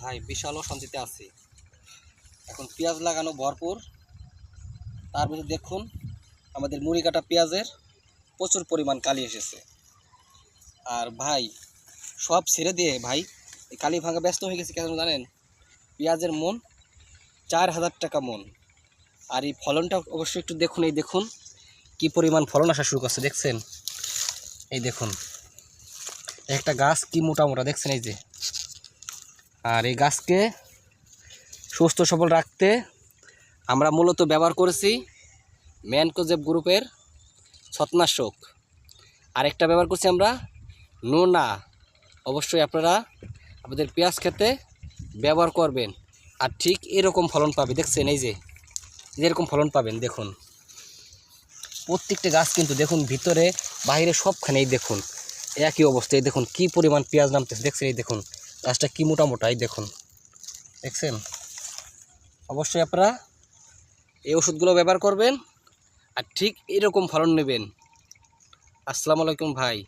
ভাই বিশাল অশান্তিতে আছি। এখন পেঁয়াজ লাগানো ভরপুর, তার মধ্যে দেখুন আমাদের মুড়ি কাটা পেঁয়াজের প্রচুর পরিমাণ কালি এসেছে। আর ভাই সব ছেড়ে দিয়ে ভাই এই কালি ভাঙা ব্যস্ত হয়ে গেছে কেন জানেন? পেঁয়াজের মন 4,000 টাকা মন। আর এই ফলনটা অবশ্যই একটু দেখুন, এই দেখুন কি পরিমাণ ফলন আসা শুরু করছে, দেখছেন? এই দেখুন একটা গাছ কি মোটা মোটা, দেখছেন এই যে। আর এই গাছকে সুস্থ সবল রাখতে আমরা মূলত ব্যবহার করেছি ম্যানকোজেব গ্রুপের ছত্রাকনাশক। আরেকটা ব্যবহার করছি আমরা নোনা। অবশ্যই আপনারা আপনাদের পেঁয়াজ খেতে ব্যবহার করবেন, আর ঠিক এরকম ফলন পাবে। দেখছেন এই যে এরকম ফলন পাবেন। দেখুন প্রত্যেকটা গাছ কিন্তু দেখুন ভিতরে বাইরে সবখানেই দেখুন একই অবস্থা। এই দেখুন কি পরিমাণ পেঁয়াজ নামতেছে, দেখছেন? এই দেখুন গাছটা কি মোটা মোটা, এই দেখুন, দেখছেন? অবশ্যই আপনারা এই ওষুধগুলো ব্যবহার করবেন আর ঠিক এরকম ফলন নেবেন। আসসালামু আলাইকুম ভাই।